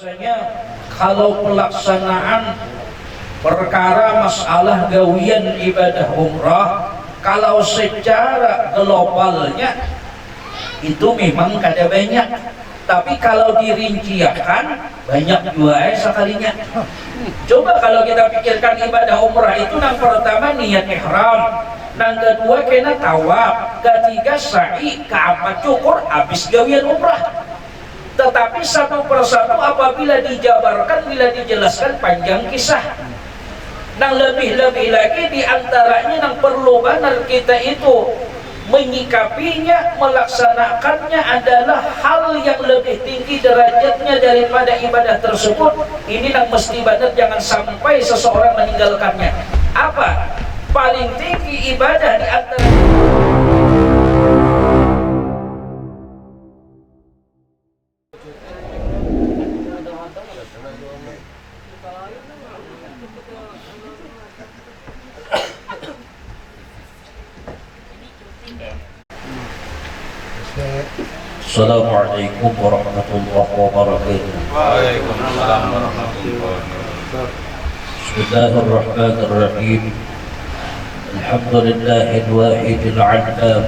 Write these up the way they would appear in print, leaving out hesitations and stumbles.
Bahwasanya kalau pelaksanaan perkara masalah gawian ibadah umrah, kalau secara globalnya itu memang kada banyak, tapi kalau dirinciakan banyak juga sekalinya. Coba kalau kita pikirkan ibadah umrah itu, yang pertama niat ihram, yang kedua kena tawaf, ketiga sa'i, keempat cukur, habis gawian umrah. Tetapi satu persatu apabila dijabarkan, bila dijelaskan panjang kisah. Nah lebih-lebih lagi diantaranya yang perlu benar kita itu menyikapinya, melaksanakannya adalah hal yang lebih tinggi derajatnya daripada ibadah tersebut. Ini yang mesti benar, jangan sampai seseorang meninggalkannya. Apa? Paling tinggi ibadah di antara Assalamualaikum warahmatullahi wabarakatuh. Waalaikumsalam warahmatullahi wabarakatuh. Bismillahirrahmanirrahim. Alhamdulillahil wahidil 'allam.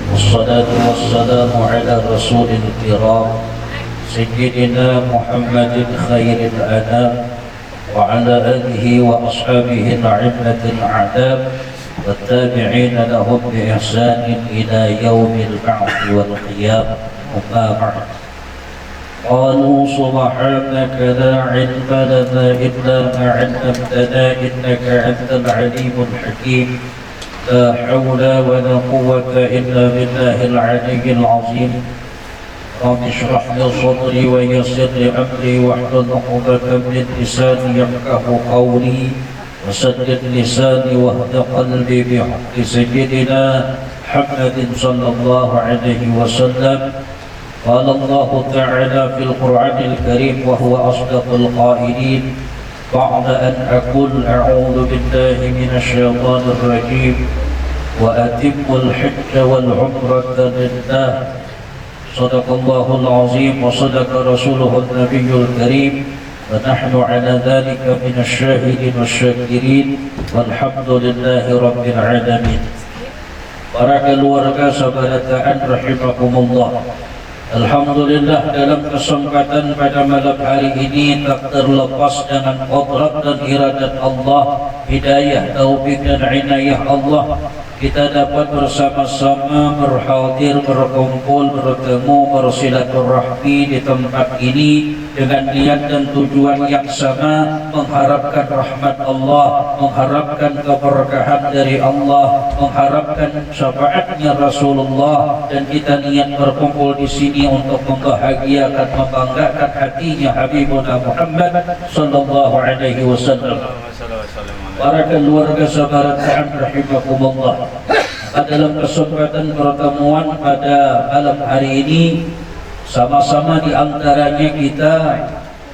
Wassalatu wassalamu ala rasulil kiram sayyidina Muhammadin khairil anam wa ala alihi wa ashabihi a'immatil a'lam والتابعين لهم بإحسان إلى يوم البعث والقيام. أما بعد، قالوا سبحانك لا علم لنا إلا ما علمتنا إنك أنت العليم الحكيم. لا حول ولا قوة إلا بالله العلي العظيم. رب اشرح لي صدري ويسر لي أمري واحلل عقدة من لساني يفقهوا قولي وسدد لساني واهد قلبي بحق سيدنا محمد صلى الله عليه وسلم. قال الله تعالى في القرآن الكريم وهو أصدق القائلين بعد أن أقول أعوذ بالله من الشيطان الرجيم وأتم الحج والعمرة لله. صدق الله العظيم وصدق رسوله النبي الكريم ونحن على ذلك من الشاهدين والشاكرين والحمد لله رب العالمين. Para keluarga sabarataan rahimakumullah, alhamdulillah dalam kesempatan pada malam hari ini tak terlepas dengan qadrat dan iradat Allah, hidayah, taufik dan inayah Allah, kita dapat bersama-sama berhadir, berkumpul, bertemu, bersilaturahmi di tempat ini dengan niat dan tujuan yang sama, mengharapkan rahmat Allah, mengharapkan keberkahan dari Allah, mengharapkan syafaatnya Rasulullah, dan kita niat berkumpul di sini untuk membahagiakan, membanggakan hatinya Habibuna Muhammad sallallahu alaihi wasallam. Para keluarga sabarataan rahimakumullah, dalam kesempatan pertemuan pada malam hari ini, sama-sama di antaranya kita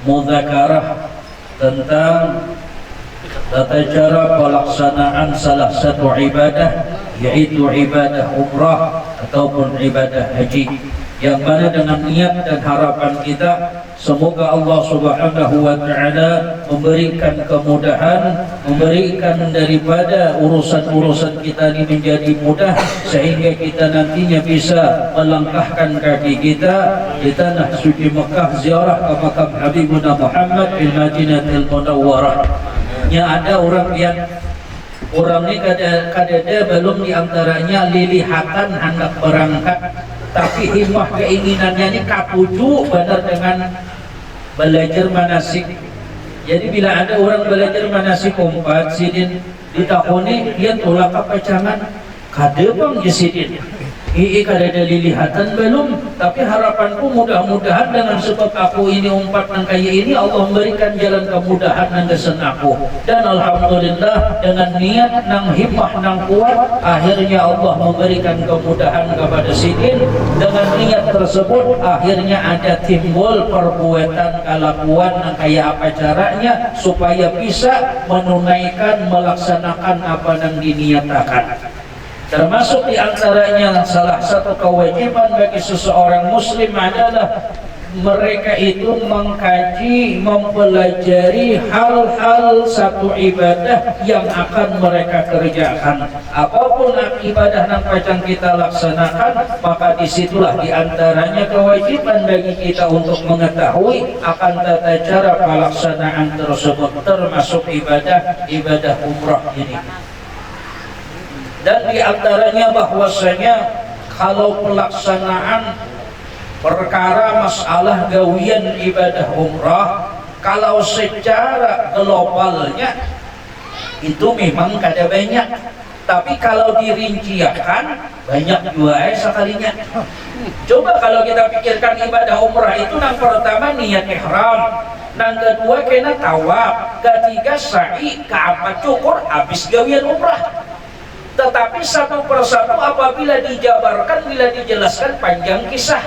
mudzakarah tentang tata cara pelaksanaan salah satu ibadah, yaitu ibadah umrah ataupun ibadah haji, yang mana dengan niat dan harapan kita semoga Allah Subhanahu wa ta'ala memberikan kemudahan, memberikan daripada urusan-urusan kita ini menjadi mudah, sehingga kita nantinya bisa melangkahkan kaki kita di tanah suci Mekah, ziarah ke makam Habibuna Muhammad di Madinatul Munawwarah. Ada orang yang ini kadang belum diantaranya lilihatan hendak berangkat, tapi himmah keinginannya ini kapuju benar dengan belajar manasik. Jadi bila ada orang belajar manasik umpat sidin ditahuni, dia tolak kepacangan kada bang sidin kada ada lilihatan belum, tapi harapanku mudah-mudahan dengan sebab aku ini umpat nang kaya ini Allah memberikan jalan kemudahan nang kesen aku, dan alhamdulillah dengan niat nang himmah nang kuat akhirnya Allah memberikan kemudahan kepada sidin. Dengan niat tersebut akhirnya ada timbul perbuatan kelakuan nang kaya apa caranya supaya bisa menunaikan, melaksanakan apa nang diniatakan. Termasuk diantaranya salah satu kewajiban bagi seseorang muslim adalah mereka itu mengkaji, mempelajari hal-hal satu ibadah yang akan mereka kerjakan. Apapun ibadah yang akan kita laksanakan, maka disitulah diantaranya kewajiban bagi kita untuk mengetahui akan tata cara pelaksanaan tersebut, termasuk ibadah umrah ini. Dan diantaranya bahwasanya kalau pelaksanaan perkara masalah gawian ibadah umrah, kalau secara globalnya itu memang kada banyak, tapi kalau dirinciakan banyak juga sekalinya. Coba kalau kita pikirkan ibadah umrah itu, yang pertama niat ihram, yang kedua kena tawaf, ketiga sa'i, keempat cukur, habis gawian umrah. Tetapi satu persatu apabila dijabarkan, bila dijelaskan panjang kisah.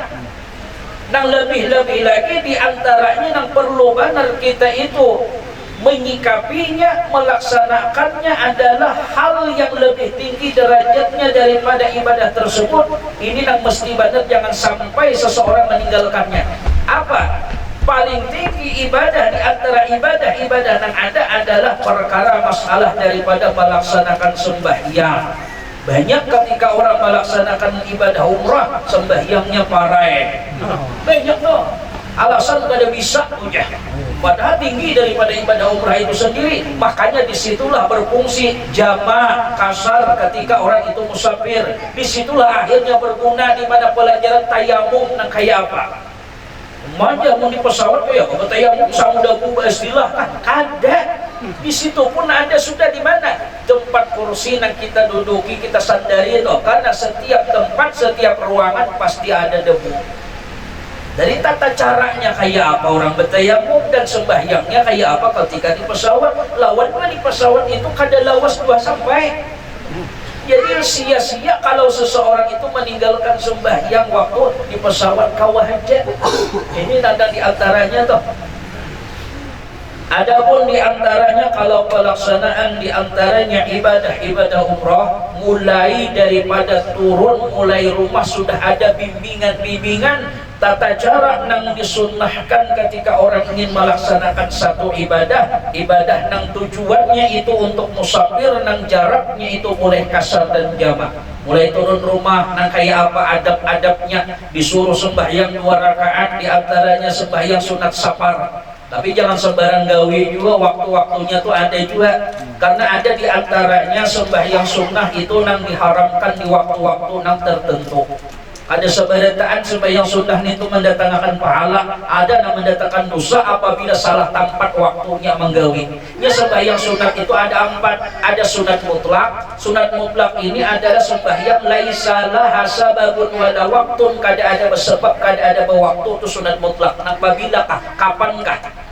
Nang lebih-lebih lagi diantaranya yang perlu benar kita itu menyikapinya, melaksanakannya adalah hal yang lebih tinggi derajatnya daripada ibadah tersebut. Ini yang mesti benar, jangan sampai seseorang meninggalkannya. Apa? Paling tinggi ibadah di antara ibadah-ibadah yang ada adalah perkara masalah daripada melaksanakan sembahyang. Banyak ketika orang melaksanakan ibadah umrah, sembahyangnya parai. Banyak tuh. Alasan kada bisa aja. Padahal tinggi daripada ibadah umrah itu sendiri. Makanya disitulah berfungsi jama' kasar ketika orang itu musafir. Disitulah akhirnya berguna di mana pelajaran tayamum yang kayak apa. Mana mau di pesawat ya, kalau tayamum samudah buba istilah kan kada. Di situ pun ada sudah di mana tempat kursi yang kita duduki, kita sandari itu, karena setiap tempat, setiap ruangan pasti ada debu. Dari tata caranya kayak apa orang bertayamum dan sembahyangnya kayak apa ketika di pesawat. Lawannya di pesawat itu kada lawas 2 sampai. Jadi sia-sia kalau seseorang itu meninggalkan sembahyang waktu di pesawat kawah aja. Ini nada di antaranya tuh. Adapun di antaranya kalau pelaksanaan di antaranya ibadah umrah, mulai daripada turun, mulai rumah sudah ada bimbingan-bimbingan tata cara yang disunnahkan ketika orang ingin melaksanakan satu ibadah yang tujuannya itu untuk musafir, yang jaraknya itu mulai kasar dan jamak. Mulai turun rumah, nang kayak apa adab-adabnya, disuruh sembahyang 2 rakaat, di antaranya sembahyang sunat safar. Tapi jangan sembarang gawe juga, waktu-waktunya tuh ada juga. Karena ada di antaranya sembahyang sunnah itu nang diharamkan di waktu-waktu nang tertentu. Ada seberataan sembahyang sunnah itu mendatangkan pahala, ada yang mendatangkan dosa apabila salah tempat waktunya menggawi. Ya, sembahyang sunnah itu ada 4, ada sunat mutlak. Sunat mutlak ini adalah sembahyang laisalah hasababun wala waktun, kada ada bersebab, kada ada bewaktu, itu sunat mutlak. Apabila kapankah?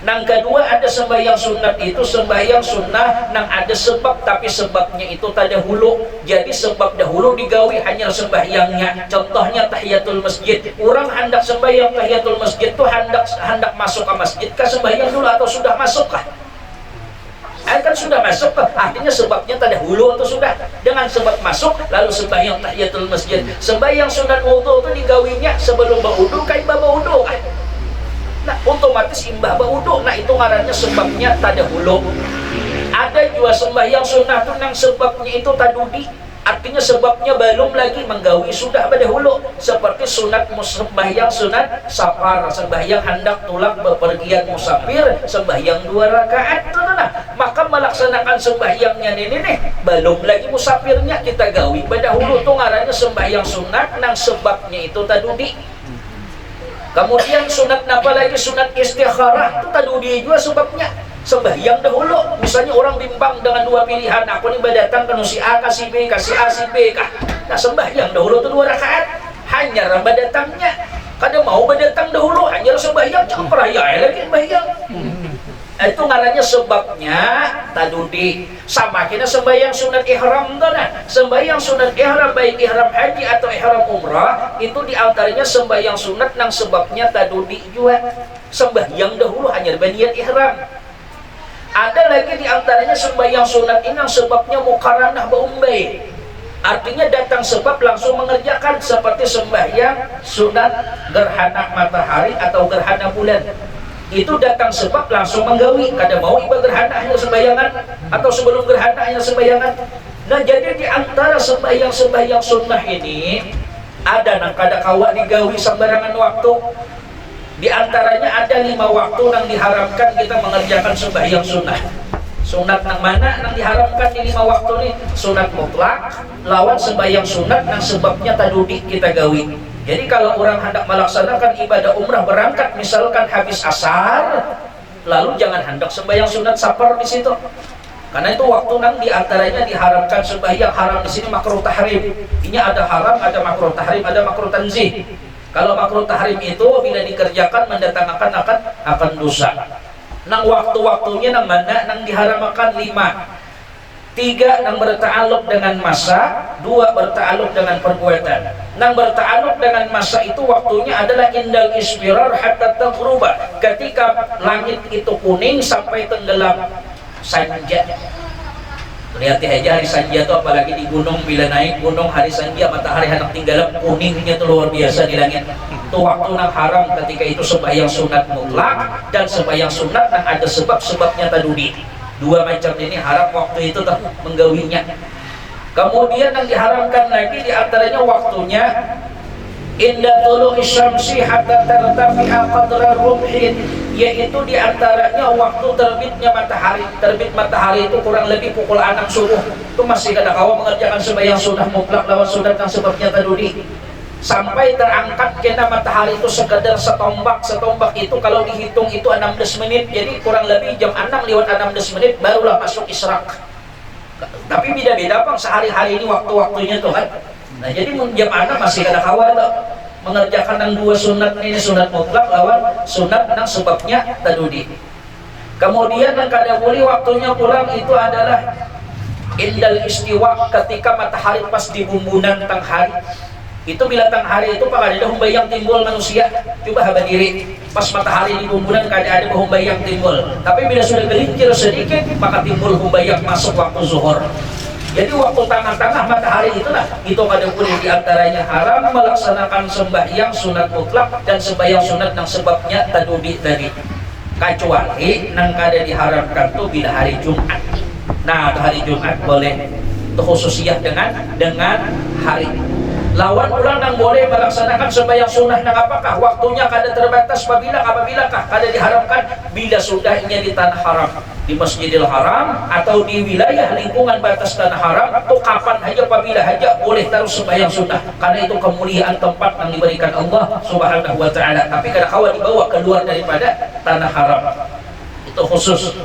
Yang kedua ada sembahyang sunat itu sembahyang sunnah yang ada sebab, tapi sebabnya itu tak dahulu. Jadi sebab dahulu digawi hanya sembahyangnya. Contohnya tahiyatul masjid. Orang hendak sembahyang tahiyatul masjid itu hendak masuk ke masjid kah sembahyang dulu atau sudah masuk kah? Kan sudah masuk, artinya sebabnya tak dahulu atau sudah. Dengan sebab masuk lalu sembahyang tahiyatul masjid. Sembahyang sunat wudu itu digawinya sebelum berwudu kah imbah berwudu kah? Nah, otomatis imbah berwudu. Nah, itu ngarannya sebabnya tadahulu. Ada juga sembahyang sunnah itu yang sebabnya itu tadudi. Artinya sebabnya belum lagi menggawi, sudah berdahulu. Seperti sunat sembahyang sunat safar, sembahyang hendak tulak bepergian musafir, sembahyang 2 rakaat. Nah, maka melaksanakan sembahyangnya ini belum lagi musafirnya kita gawi. Berdahulu itu ngarannya sembahyang sunat yang sebabnya itu tadudi. Kemudian sunat apa lagi? Sunat istikharah itu tadi juga sebabnya sembahyang dahulu. Misalnya orang bimbang dengan 2 pilihan, aku nih datang ke si A kasih B, kasih A si B kah? Nah, sembahyang dahulu itu 2 rakaat. Hanya ramba datangnya. Kada mau berdatang dahulu, hanya sembahyang cukup peraya lagi sembahyang. Itu ngarannya sebabnya tadudi. Sama kita sembahyang sunat ihram tuh nah. Sembahyang sunat ihram baik ihram haji atau ihram umrah itu diantaranya sembahyang sunat yang sebabnya tadudi juga. Sembahyang dahulu hanya berniat ihram. Ada lagi diantaranya sembahyang sunat ini yang sebabnya muqaranah beumbai. Artinya datang sebab langsung mengerjakan, seperti sembahyang sunat gerhana matahari atau gerhana bulan. Itu datang sebab langsung menggawi, kada mau ibadah gerhana hanya sembayangan atau sebelum gerhana hanya sembayangan. Nah, jadi di antara sembahyang sunnah ini ada nang kada kawa digawi sembarangan waktu. Di antaranya ada 5 waktu yang diharamkan kita mengerjakan sembahyang sunnah. Sunat nang mana nang diharamkan di 5 waktu ini? Sunat mutlak lawan sembahyang sunat nang sebabnya tadudi kita gawi. Jadi kalau orang hendak melaksanakan ibadah umrah berangkat misalkan habis asar, lalu jangan hendak sembahyang sunat sapar di situ. Karena itu waktu nang diantaranya diharamkan sembahyang. Haram di sini makruh tahrim. Ini ada haram, ada makruh tahrim, ada makruh tanzih. Kalau makruh tahrim itu bila dikerjakan mendatangkan akan dosa. Nang waktu-waktunya nang mana nang diharamkan 5. 3 nang berta'alluq dengan masa, 2 berta'alluq dengan perbuatan. Nang berta'alluq dengan masa itu waktunya adalah indal isfirar hatta taghruba, ketika langit itu kuning sampai tenggelam sanja. Lihat aja hari sanja itu, apalagi di gunung, bila naik gunung hari sanja matahari hendak tenggelam, kuningnya itu luar biasa di langit. Itu waktu nang haram ketika itu sembahyang sunat mutlak dan sembahyang sunat nang ada sebab-sebabnya tadudi. 2 macam ini haram waktu itu tuh menggawinya. Kemudian yang diharamkan lagi diantaranya waktunya inda tulu'i syamsi hatta tartafi'a qadra rumhin, yaitu diantaranya waktu terbitnya matahari. Terbit matahari itu kurang lebih pukul 6 subuh. Itu masih kada kawa mengerjakan sembahyang sunnah mutlak lawan sunat yang sebabnya tadudi. Sampai terangkat kena matahari itu sekedar setombak. Setombak itu kalau dihitung itu 16 menit. Jadi kurang lebih jam 6 lewat 16 menit barulah masuk israk. Tapi beda-beda Bang sehari-hari ini waktu-waktunya tuh kan. Nah jadi jam 6 masih ada kawal tuh mengerjakan yang 2 sunat ini, sunat mutlak lawan sunat yang sebabnya tadudi. Kemudian yang kada boleh waktunya kurang itu adalah indal istiwa, ketika matahari pas di bumbunan tang hari. Itu bila tang hari itu pak ada humbayang timbul manusia. Coba haba diri pas matahari di bumbunan kada ada humbayang timbul. Tapi bila sudah gelincir sedikit maka timbul humbayang masuk waktu zuhur. Jadi waktu tengah-tengah matahari itulah itu kada boleh, diantaranya haram melaksanakan sembahyang sunat mutlak dan sembahyang sunat yang sebabnya tadudi tadi. Kecuali nang kada diharamkan tuh bila hari Jumat. Nah hari Jumat boleh. Itu khususiyah dengan hari. Lawan ulang yang boleh melaksanakan sembahyang sunnah nang apakah? Waktunya kada terbatas apabila kada diharamkan bila sudahnya di tanah haram, di Masjidil Haram atau di wilayah lingkungan batas tanah haram, atau kapan aja apabila aja boleh taruh sembahyang sunnah, karena itu kemuliaan tempat yang diberikan Allah Subhanahu wa taala. Tapi kada kawa dibawa keluar daripada tanah haram. Itu khusus.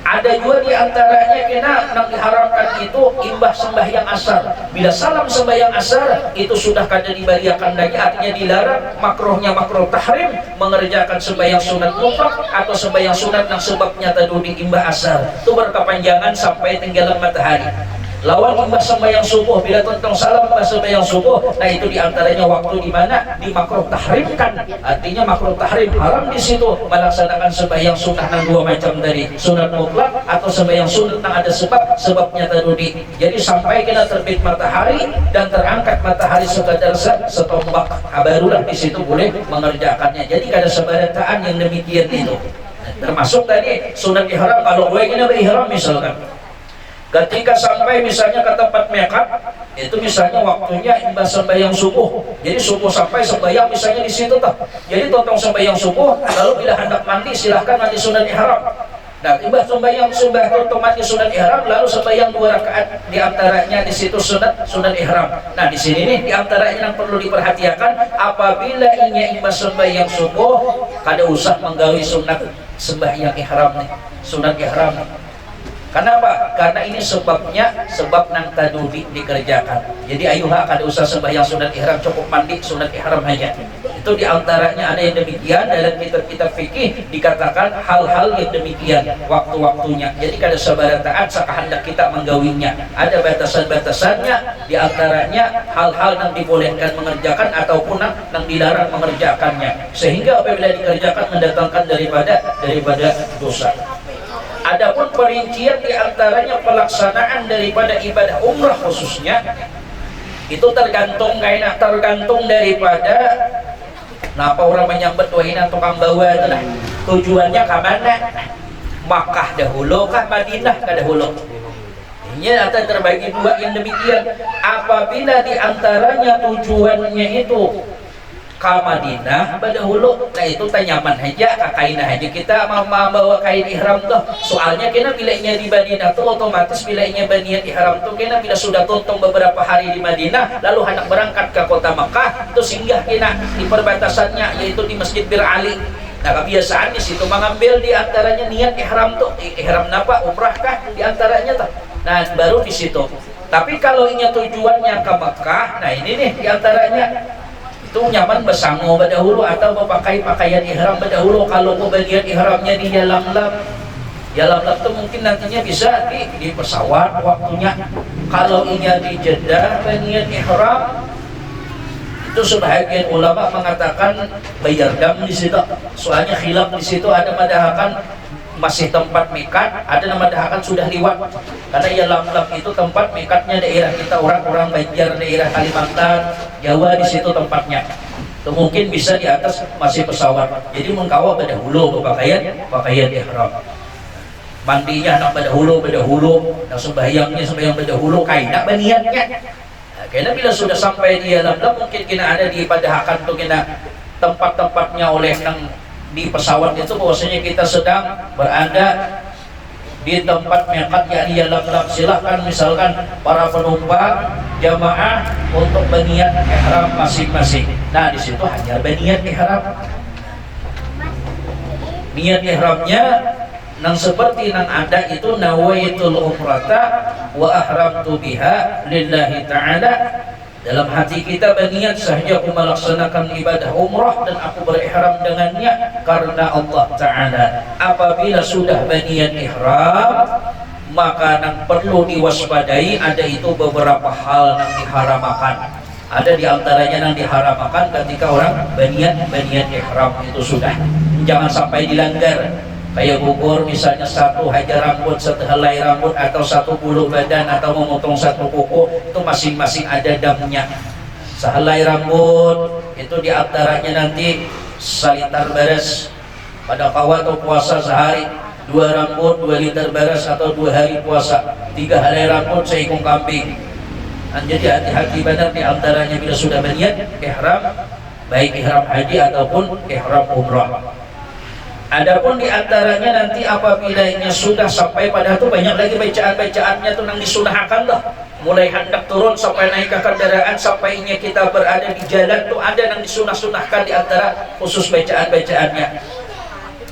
Ada juga diantaranya kena yang diharamkan itu imbah sembahyang asar. Bila salam sembahyang asar itu sudah kada dibariakan lagi, artinya dilarang, makruhnya makruh tahrim mengerjakan sembahyang sunat mutlak atau sembahyang sunat yang sebabnya tadudi imbah asar. Itu berkepanjangan sampai tenggelam matahari. Lawan imbah sembahyang subuh, bila tontong salam imbah sembahyang subuh, nah itu diantaranya waktu di mana di makruh tahrimkan, artinya makruh tahrim haram di situ melaksanakan sembahyang sunnah yang 2 macam dari sunat mutlak atau sembahyang sunat yang ada sebabnya tadudi. Jadi sampai kena terbit matahari dan terangkat matahari sekadar setombak, barulah di situ boleh mengerjakannya. Jadi kada sebarataan yang demikian itu. Termasuk tadi sunat ihram, kalau gue kena berihram misalkan. Ketika sampai misalnya ke tempat miqat, itu misalnya waktunya imbah sembahyang subuh. Jadi subuh sampai sembahyang misalnya di situ tuh. Jadi tontong sembahyang subuh, lalu bila hendak mandi silahkan mandi sunat ihram. Nah, imbah sembahyang subuh otomatis sunat ihram, lalu sembahyang 2 rakaat diantaranya di situ sunat ihram. Nah, di sini nih diantaranya yang perlu diperhatikan, apabila ingin imbah sembahyang subuh, kada usah menggawi sunat sembahyang ihram nih, sunat ihram. Kenapa? Karena ini sebabnya sebab nang tadudi dikerjakan. Jadi ayuha kada usah sembahyang sunat ihram, cukup mandi sunat ihram aja. Itu diantaranya ada yang demikian dalam kitab-kitab fikih dikatakan hal-hal yang demikian waktu-waktunya. Jadi kada sabarataan sakahandak kita menggawinya. Ada batasan-batasannya, diantaranya hal-hal yang dibolehkan mengerjakan ataupun yang dilarang mengerjakannya. Sehingga apabila dikerjakan mendatangkan daripada dosa. Adapun perincian diantaranya pelaksanaan daripada ibadah umrah khususnya itu tergantung daripada napa orang menyambut wahina tukang bawa itu lah tujuannya ke mana, Makkah dahulu kah Madinah kah dahulu. Ini akan terbagi dua yang demikian. Apabila diantaranya tujuannya itu ke Madinah dahulu, nah itu tanyaman aja kainah aja kita mau bawa kain ihram tuh. Soalnya kena bilanya di Madinah tuh otomatis bilanya baniat ihram tuh kena bila sudah tuntung beberapa hari di Madinah lalu hendak berangkat ke kota Makkah itu singgah kena di perbatasannya yaitu di Masjid Bir Ali. Nah kebiasaan di situ mengambil diantaranya niat ihram tuh ihram napa umrah kah diantaranya tuh. Nah baru di situ. Tapi kalau ini tujuannya ke Makkah, nah ini nih diantaranya itu nyaman bersanggo dahulu atau memakai pakaian ihram dahulu. Kalau bagian ihramnya di dalam lap itu mungkin nantinya bisa di pesawat waktunya. Kalau ini di Jeddah bagian ihram itu sebagian ulama mengatakan bayar dam di situ. Soalnya khilaf di situ ada madhahakan masih tempat mikat, ada nama dahakan sudah liwat. Karena ya lam itu tempat mikatnya daerah kita orang-orang Banjar, daerah Kalimantan, Jawa di situ tempatnya. Itu mungkin bisa di atas masih pesawat. Jadi mengkawal berdahulu pakaian ihram. Mandinya nak berdahulu, nah sembahyang berdahulu kaina baniatnya. Nah, karena bila sudah sampai di lam mungkin kena ada di padahakan tuh kena tempat-tempatnya oleh yang di pesawat itu bahwasanya kita sedang berada di tempat miqat yakni lam silahkan misalkan para penumpang jamaah untuk berniat ihram masing-masing. Nah di situ hanya berniat ihram. Niat ihramnya nang seperti nang ada itu nawaitul umrata wa ahramtu biha lillahi ta'ala. Dalam hati kita berniat sahaja aku melaksanakan ibadah umrah dan aku berihram dengannya karena Allah Ta'ala. Apabila sudah berniat ihram maka yang perlu diwaspadai ada itu beberapa hal yang diharamakan. Ada diantaranya yang diharamakan ketika orang berniat ihram itu sudah jangan sampai dilanggar. Kayak gugur misalnya satu hajar rambut, satu helai rambut atau satu bulu badan atau memotong satu kuku itu masing-masing ada damnya. Sehelai rambut itu diantaranya nanti salitar beres pada kawat atau puasa sehari, 2 rambut 2 liter beres atau 2 hari puasa, 3 helai rambut seekor kambing. Dan jadi hati-hati benar diantaranya bila sudah berniat ihram, baik ihram haji ataupun ihram umrah. Adapun diantaranya nanti apabila sudah sampai pada itu banyak lagi bacaan-bacaannya tuh yang disunahkan lah. Mulai hendak turun sampai naik ke kendaraan sampai kita berada di jalan tuh ada yang disunah-sunahkan diantara khusus bacaan-bacaannya.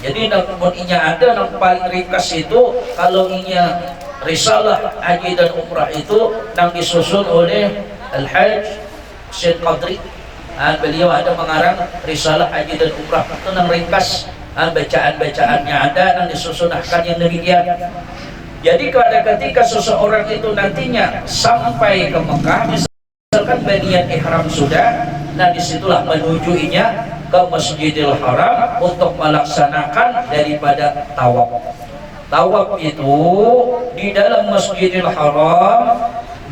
Jadi namun ada yang paling ringkas itu kalau risalah haji dan umrah itu yang disusun oleh Al-Hajj Syed Qadri. Beliau ada mengarang risalah haji dan umrah itu yang ringkas. Bacaan-bacaannya ada yang disusunahkan yang demikian. Jadi ketika seseorang itu nantinya sampai ke Mekah misalkan berniat ihram sudah, nah disitulah menujuinya ke Masjidil Haram untuk melaksanakan daripada tawaf. Tawaf itu di dalam Masjidil Haram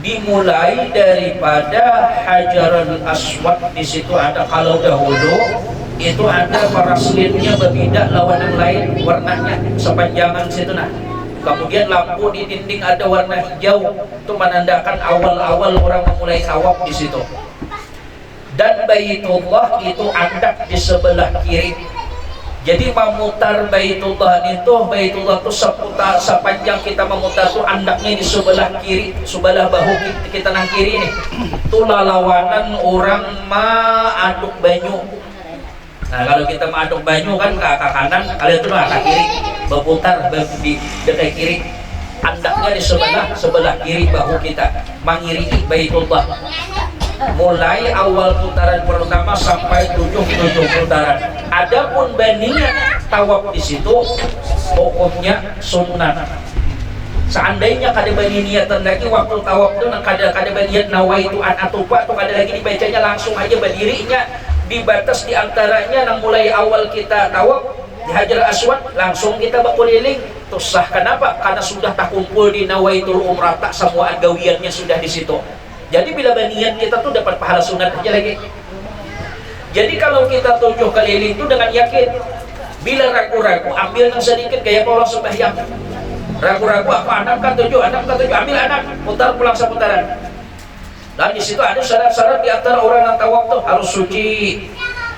dimulai daripada Hajarul Aswad. Di situ ada kalau dahulu itu ada paraslitnya berbeda lawan yang lain warnanya sepanjangan situ. Nah kemudian lampu di dinding ada warna hijau itu menandakan awal-awal orang memulai tawaf di situ. Dan Baitullah itu andap di sebelah kiri. Jadi memutar Baitullah itu seputar sepanjang kita memutar itu andaknya di sebelah kiri, sebelah bahu kita nang kiri nih. Itu lawanan orang aduk banyu. Nah kalau kita mengaduk banyu kan ke kanan, kalian itu ke kiri, berputar di dekat kiri, andaknya di sebelah kiri bahu kita, mengiri Baitullah. Mulai awal putaran pertama sampai 7 putaran. Adapun baniat tawaf di situ hukumnya sunnah. Seandainya kada bani niatan lagi waktu tawaf itu kada baniat nawaitu an atufa tuh kada lagi dibacanya langsung aja berdirinya. Dibatas diantaranya yang mulai awal kita tawaf di Hajar Aswad langsung kita berkeliling itu sah. Kenapa? Karena sudah tak kumpul di nawaitul umrah, tak semua gawiannya sudah di situ. Jadi bila berniat kita tuh dapat pahala sunat aja lagi. Jadi kalau kita 7 keliling itu dengan yakin. Bila ragu-ragu, ambil yang sedikit kayak orang sembahyang. Ragu-ragu apa? 6 kan 7, ambil 6, putar pulang seputaran. Dan di situ ada syarat-syarat di antara orang yang tawaf tuh harus suci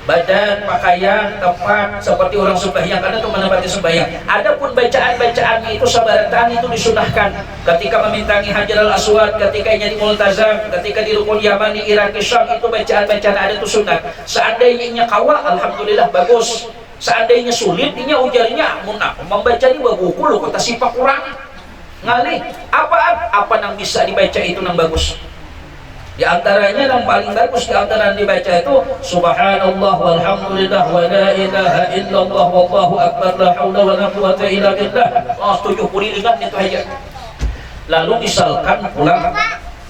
badan, pakaian, tempat seperti orang sembahyang, karena itu menempati sembahyang. Adapun bacaan-bacaannya itu sabaratan itu disunahkan ketika memintangi Hajarul Aswad, ketika di Multazam, ketika di Rukun Yamani, Iraqi, Syam, itu bacaan-bacaan ada itu sunat. Seandainya kawal, alhamdulillah bagus. Seandainya sulit, inya ujarnya membaca ini bagus lu kata sipak kurang ngalih apa yang bisa dibaca itu yang bagus. Di antaranya yang paling bagus di antara yang dibaca itu subhanallah walhamdulillah wa la ilaha illallah wallahu akbar la haula wa la quwwata illa billah. 70 kalimat itu aja. Lalu misalkan pulang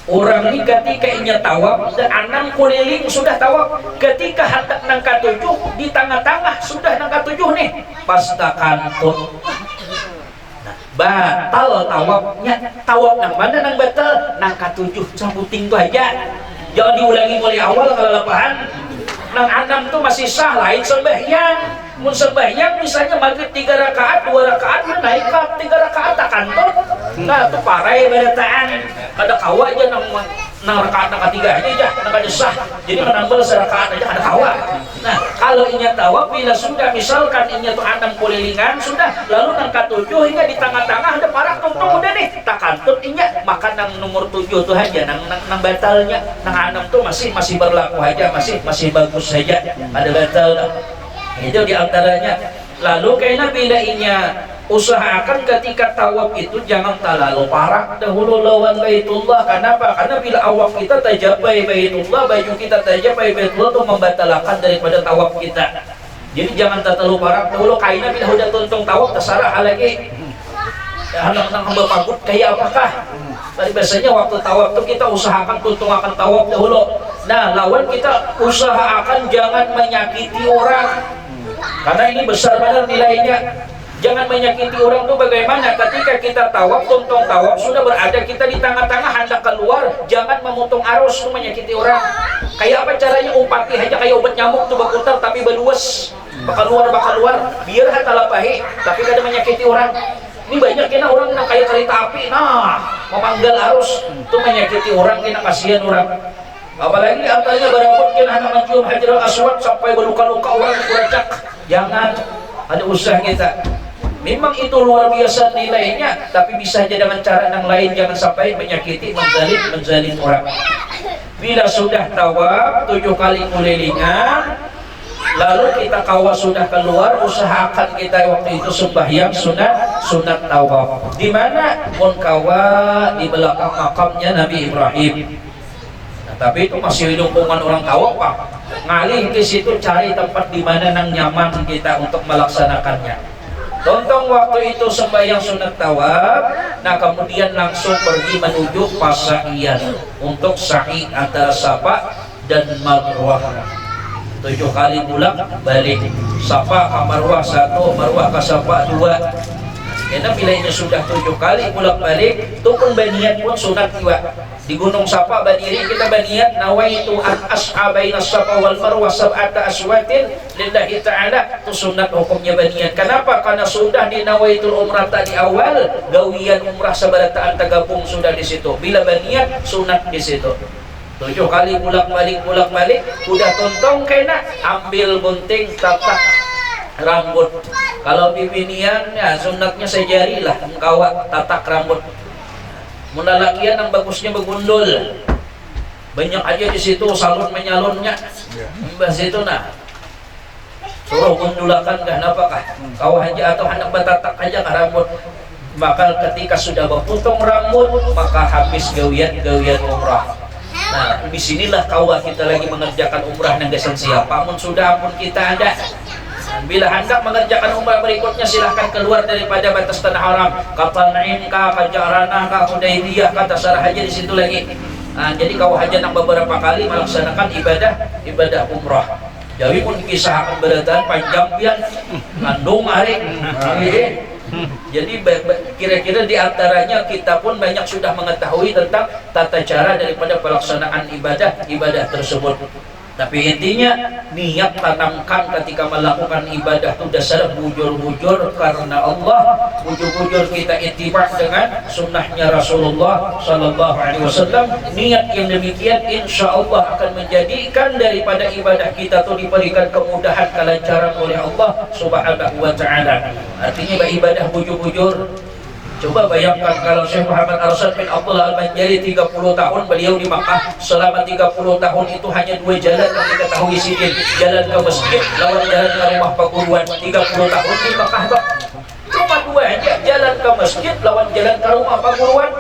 orang ini ketika inya tawaf, 6 keliling sudah tawaf, ketika hendak nang ke-7 di tengah-tengah sudah nang ke-7 nih, pas takantun batal tawafnya. Tawaf nang mana nang batal? Nang ke-7, sambuting itu aja. Jangan diulangi mulai awal kalau lepahan. Nang 6 tuh masih sah, lain sembahyang. Mun sembahyang misalnya maghrib 3 rakaat, 2 rakaat naik ke 3 rakaat takantun. Nah, itu parai berataan. Ada kawa aja nang rakaat nang ketiga aja nang kada sah. Jadi menambah serakaat aja ada kawa. Nah, kalau inya tawaf bila sudah misalkan inya tuh 6 kelilingan sudah, lalu nang ke-7 hingga di tengah-tengah ada parak tungtung udah nih takantun inya, maka nang nomor 7 tuh aja nang batalnya. Nang 6 tuh masih berlaku aja, masih bagus saja. Ada batal. Itu diantaranya. Lalu kayaknya bila inya usahakan ketika tawaf itu jangan terlalu parak dahulu lawan Baitullah. Kenapa? Karena bila awak kita tajabai Baitullah, baju kita tajabai Baitullah itu membatalkan daripada tawaf kita. Jadi jangan terlalu parak dahulu. Kayaknya bila udah tuntung tawaf terserah lagi. Anak-anak hamba pagut kayak apakah? Tapi biasanya waktu tawaf itu kita usahakan tuntung akan tawaf dahulu. Nah, lawan kita usahakan jangan menyakiti orang. Karena ini besar benar nilainya. Jangan menyakiti orang itu bagaimana? Ketika kita tawaf, tuntung tawaf, sudah berada kita di tengah-tengah hendak keluar, jangan memutung arus itu menyakiti orang. Kayak apa caranya? Umpati aja kayak obat nyamuk tuh berputar tapi berluas. Bakal keluar, biar hata lapahi, tapi kada menyakiti orang. Ini banyak kena orang yang kayak kereta api, memanggal arus, itu menyakiti orang, kena kasihan orang. Apalagi antaranya barangkali kena anak mencium Hajarul Aswad sampai berluka-luka orang kuracak. Jangan, ada usaha kita. Memang itu luar biasa nilainya, tapi bisa aja dengan cara yang lain, jangan sampai menyakiti, menzalim orang. Bila sudah tawaf 7 kali kelilingan, lalu kita kawa sudah keluar, usahakan kita waktu itu sembahyang sunat tawaf. Di mana? Mun kawa di belakang makamnya Nabi Ibrahim. Tapi itu masih lingkungan orang tawaf, Pak. Ngalih ke situ cari tempat di mana nang nyaman kita untuk melaksanakannya. Tonton waktu itu sembahyang sunat tawaf, nah kemudian langsung pergi menuju pasaian untuk sa'i antara Safa dan Marwah. 7 kali pulang balik. Safa ke Marwah 1, Marwah ke Safa 2. Karena bila ini sudah 7 kali pulang balik, itu pun baniat pun sunat juga. Di Gunung Safa berdiri kita berniat nawaitu an ashabaina Safa wal Marwah sab'ata aswatin lillahi ta'ala. Itu sunat hukumnya berniat. Kenapa? Karena sudah di nawaitul umrah tadi awal, gawian umrah sabarataan tergabung sudah di situ. Bila berniat sunat di situ. 7 kali pulang balik, udah tontong kena ambil gunting tatak rambut. Kalau pipinian ya sunatnya sejari lah engkau tatak rambut. Munalakian yang bagusnya begundul. Banyak aja di situ salon menyalonnya. Bahas itu nah. Suruh gundulakan kah napakah? Kau aja atau hendak batatak aja ke rambut. Maka ketika sudah berpotong rambut, maka habis gawian umrah. Nah, disinilah kawa kita lagi mengerjakan umrah yang desan siapa pun sudah pun kita ada. Bila hendak mengerjakan umrah berikutnya silahkan keluar daripada batas tanah haram. Kata Naim ka, Kajarana ka, Hudaybiyah ka, terserah aja di situ lagi. Nah, jadi kau haja nak beberapa kali melaksanakan ibadah umrah. Jadi pun kisah akan beratan panjang pian, kandung hari. Jadi kira-kira di antaranya kita pun banyak sudah mengetahui tentang tata cara daripada pelaksanaan ibadah tersebut. Tapi intinya niat tanamkan ketika melakukan ibadah itu dasar bujur-bujur karena Allah, bujur-bujur kita ittiba dengan sunnahnya Rasulullah Sallallahu Alaihi Wasallam. Niat yang demikian insya Allah akan menjadikan daripada ibadah kita itu diberikan kemudahan, kelancaran oleh Allah Subhanahu Wa Taala. Artinya ibadah bujur-bujur. Coba bayangkan kalau Syekh Muhammad Arsyad bin Abdullah Al-Banjari 30 tahun beliau di Makkah, selama 30 tahun itu hanya 2 jalan yang diketahui sidin, jalan ke masjid lawan jalan ke rumah perguruan. 30 tahun di Makkah Pak, cuma 2 aja, jalan ke masjid lawan jalan ke rumah perguruan.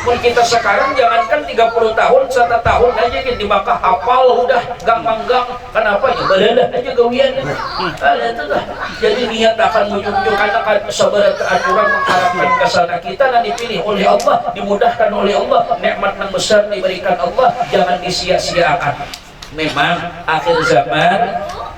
Pun kita sekarang jangankan 30 tahun, 1 tahun aja di Makkah hafal udah gang-gang. Kenapa ya? Balalah aja gawian. Itu dah. Jadi niat akan menyunjuk karena sabar aturan mengharapkan kesana kita dan dipilih oleh Allah, dimudahkan oleh Allah, nikmat yang besar diberikan Allah, jangan disia-siakan. Memang akhir zaman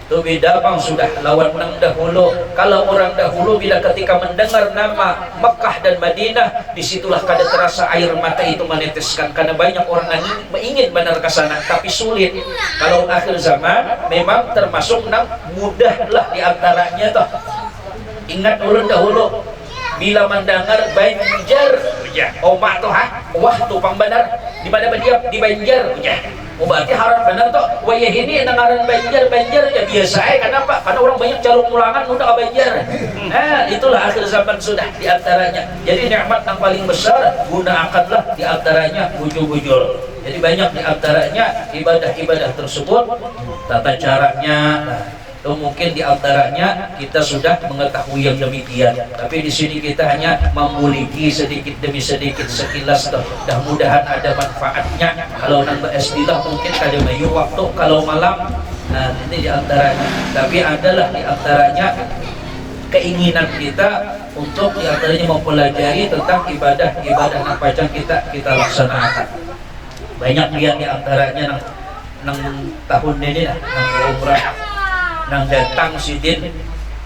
itu beda bang, sudah lawan nang dahulu. Kalau orang dahulu bila ketika mendengar nama Mekah dan Madinah, disitulah kada terasa air mata itu meneteskan karena banyak orang yang ingin benar ke sana tapi sulit. Kalau akhir zaman memang termasuk nang mudahlah diantaranya toh. Ingat orang dahulu bila mendengar Banjar, omak tuh wah tupang benar di mana dia di Banjar, oh berarti harap benar toh. Wayah ini dengaran Banjar ya biasa kenapa? Karena orang banyak calon ulangan udah ke Banjar. Itulah akhir zaman sudah diantaranya. Jadi nikmat yang paling besar gunakanlah diantaranya bujur-bujur. Jadi banyak diantaranya ibadah-ibadah tersebut, tata caranya. Atau mungkin diantaranya kita sudah mengetahui yang demikian, tapi di sini kita hanya memuliki sedikit demi sedikit sekilas toh. Mudah-mudahan ada manfaatnya. Kalau nambah istilah mungkin kada mayu waktu kalau malam. Nah ini diantaranya. Tapi adalah diantaranya keinginan kita untuk diantaranya mempelajari tentang ibadah apa yang kita laksanakan. Banyak dia diantaranya nang tahun ini nang umrah. Nang datang sidin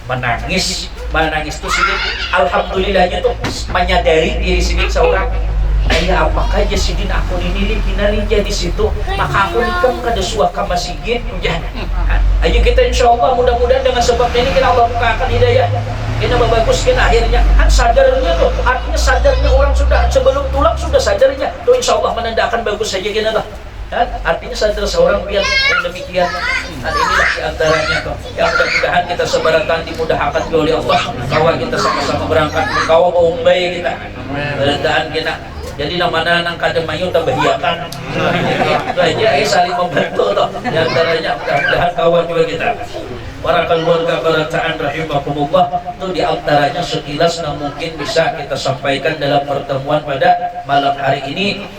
menangis tuh sidin alhamdulillahnya tuh menyadari diri sidin seorang, ayah apakah aja sidin aku ini kinali jadi situ maka aku nikam kada suaka masjid ayo kita insyaallah mudah-mudahan dengan sebab ini kita Allah bukakan hidayah kita bagus kita akhirnya kan sadarnya tuh, artinya sadarnya orang sudah sebelum tulang sudah sadarnya tuh insyaallah menandakan bagus saja kita lah. Artinya sadar seorang biar yang demikian. Dan inilah diantaranya toh yang mudah-mudahan kita sebaratan dimudahkan oleh Allah. Kawan kita sama-sama berangkat kawan Mumbai kita berendahan kita. Jadi namanya nang kadang mayu terbahiakan. Itu aja saling membantu toh. Diantaranya mudah-mudahan kawan juga kita. Para keluarga barataan rahimakumullah itu diantaranya sekilas yang mungkin bisa kita sampaikan dalam pertemuan pada malam hari ini.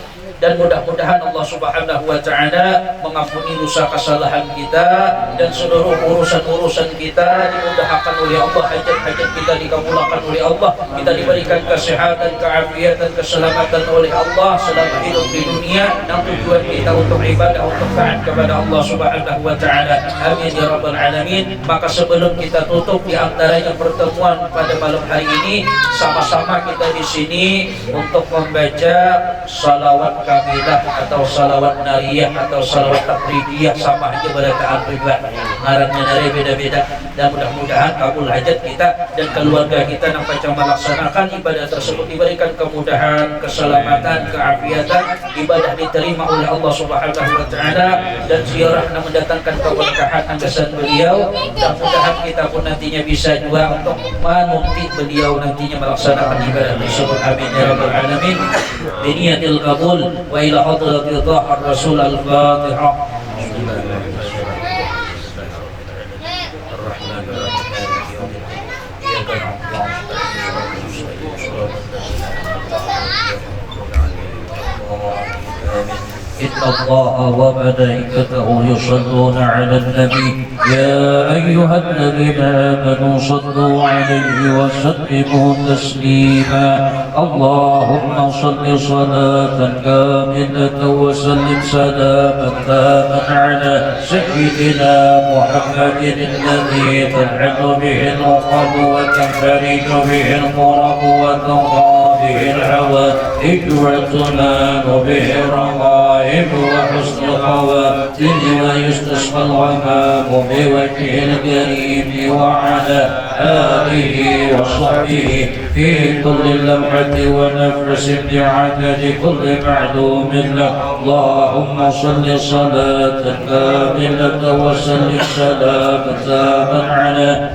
Dan mudah-mudahan Allah Subhanahu Wa Taala mengampuni dosa kesalahan kita dan seluruh urusan-urusan kita dimudahkan oleh Allah, hajat-hajat kita dikabulkan oleh Allah, kita diberikan kesehatan, keafiatan, keselamatan oleh Allah selama hidup di dunia, dan tujuan kita untuk ibadah, untuk taat kepada Allah Subhanahu Wa Taala. Amin ya rabbal alamin. Maka sebelum kita tutup di antaranya pertemuan pada malam hari ini, sama-sama kita di sini untuk membaca salawat kamilah atau salawat nariyah atau salawat taqridiyah, sama aja berataan juga ngarannya dari beda-beda. Dan mudah-mudahan kabul hajat kita dan keluarga kita yang macam melaksanakan ibadah tersebut diberikan kemudahan, keselamatan, keafiatan, ibadah diterima oleh Allah Subhanahu Wa Taala dan ziarah yang mendatangkan keberkahan anggasan beliau. Mudah-mudahan kita pun nantinya bisa juga untuk menunti beliau nantinya melaksanakan ibadah tersebut. Amin ya rabbal alamin. Biniyatil qabul wa ila hadratil dhahar rasul al-fatihah. إن الله وملائكته يصلون على النبي يا أيها الذين آمنوا صلوا عليه وسلموا تسليما اللهم صل صلاة كاملة وسلم سلاما تاما على سيدنا محمد الذي تنحل به العقد وتنفرج به الكرب وتنقى به العوائد وتنال به الرغائب وحسن الخواتم ويستسقى الغمام بوجهه الكريم وعلى آله وصحبه في كل لمحة ونفس بعدد كل معلوم له اللهم صل صلاة كاملة وسلم سلاما تاما على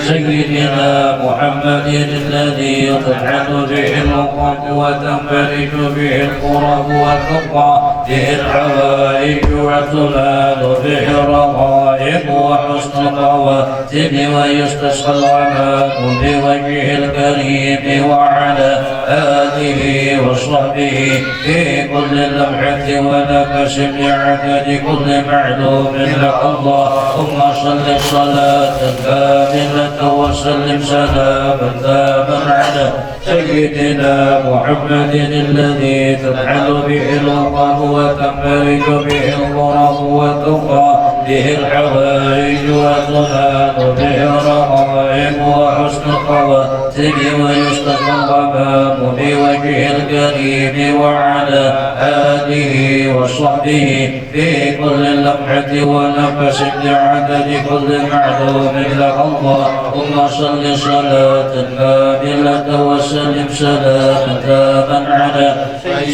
سيدنا محمد الذي تنحل به العقد وتنفرج به الكرب وتقطع به الحوائج وتنال به الرغائب وحسن الخواتم ويستسقى الغمام بوجهه الكريم وعلى آله وصحبه في كل لمحة ونفس بعدد كل معلوم لك اللهم صل صلاة كاملة وسلم سلاما تاما على سيدنا محمد الذي تنحل به العقد وتنفرج به الكرب وتقى به الحوائج وتنال به الرغائب وحسن الخواتم ويستسقى الغمام بوجهه الكريم وعلى آله وصحبه في كل لمحة ونفس بعدد كل معلوم لك اللهم صل صلاة كاملة وسلم سلاما تاما على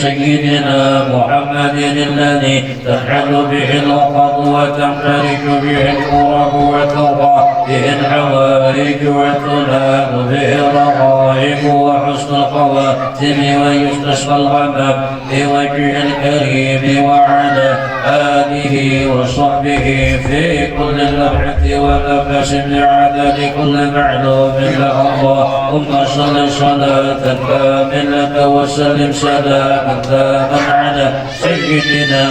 سيدنا محمد الذي تنحل به العقد وتنفرج به الكرب وتقى به الحوائج وتنال به الرغائب وحسن الخواتم ويستسقى الغمام بوجهه الكريم وعلى آله وصحبه في كل لمحة ونفس بعدد كل معلوم له اللهم صل صلاة كاملة وسلم سلاما تاما على سيدنا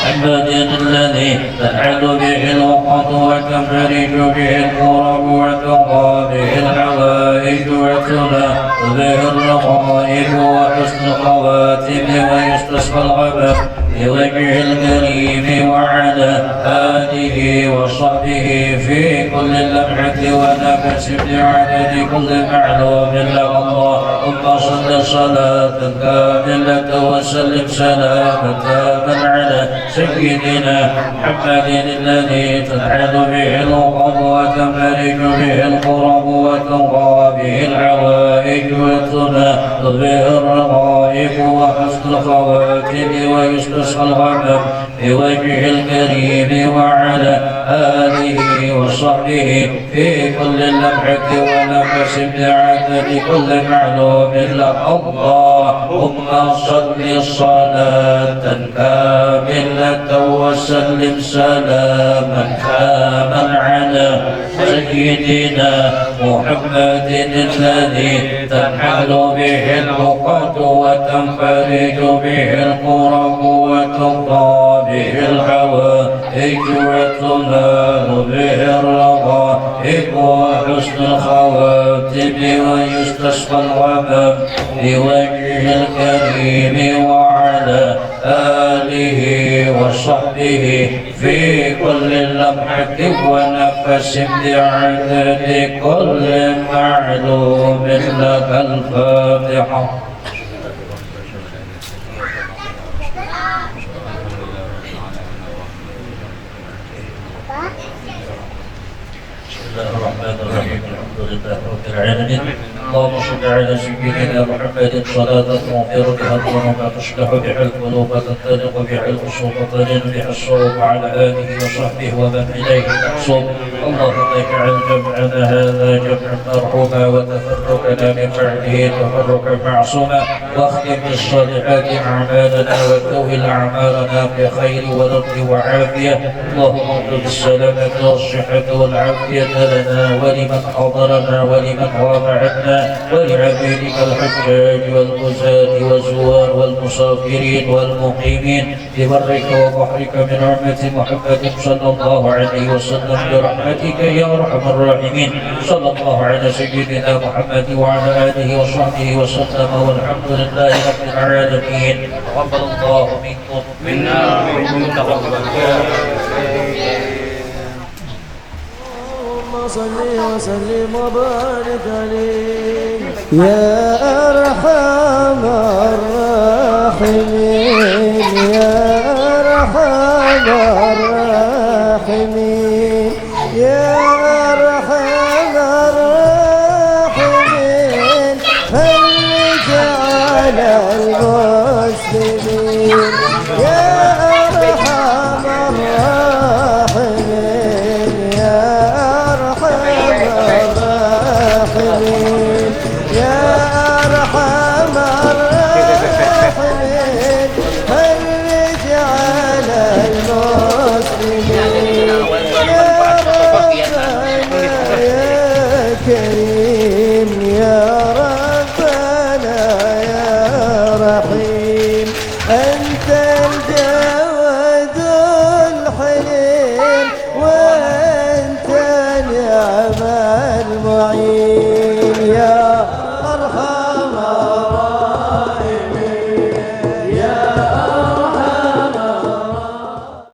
محمد الذي تنحل به العقد وتنفرج به الكرب وتقى به الحوائج وتنال به الرغائب وحسن الخواتم ويستسقى الغمام بوجهه الكريم وعلى آله وصحبه في كل لمحة ونفس بعدد كل معلوم لك اللهم صل صلاة كاملة وسلم سلاما تاما على سيدنا محمد الذي تنحل به العقد وتنفرج به الكرب وتنقى به العوائج وتنال به الرغائب وحسن الخواتم ويستسقى الغمام بوجهه الكريم وعلى آله وصحبه في كل لمحة ونفس بعدد كل معلوم لك اللهم صل صلاة كاملة وسلم سلاما تاما على سيدنا محمد الذي تنحل به العقد وتنفرج به الكرب وتقضى به الحوائج وتنال به الرغائب وحسن الخواتم ويستسقى الغمام بوجهه الكريم وعلى آله وصحبه في كل لمحة ونفس بعدد كل معلوم لك الفاتحة. بسم الله الرحمن الرحيم الحمد لله رب العالمين اللهم صل على سيدنا محمد صلاة تغفر بها الذنوب تصلح بها القلوب تنطلق بها الأصول تلين بها الصوم على آله وصحبه ومن إليه تحصل اللهم اجعل جمعنا هذا جمعا مرحوما وتفرقنا لنا من بعده تفرقا معصوما واختم بالصالحات أعمالنا وتوهل أعمالنا بخير ورد وعافية اللهم اغفر السلامة والصحة والعافية لنا ولمن حضرنا ولمن غاب عنا ولعبيدك الحجاج والغزاة والزوار والمسافرين والمقيمين ببرك وبحرك من رحمة محمد صلى الله عليه وسلم برحمتك يا أرحم الراحمين صلى الله على سيدنا محمد وعلى آله وصحبه وسلم والحمد لله رب العالمين تقبل الله منكم منا ومنكم تقبل صل وسلم وبارك عليه يا أرحم الراحمين يا أرحم الراحمين يا أرحم الراحمين فرج على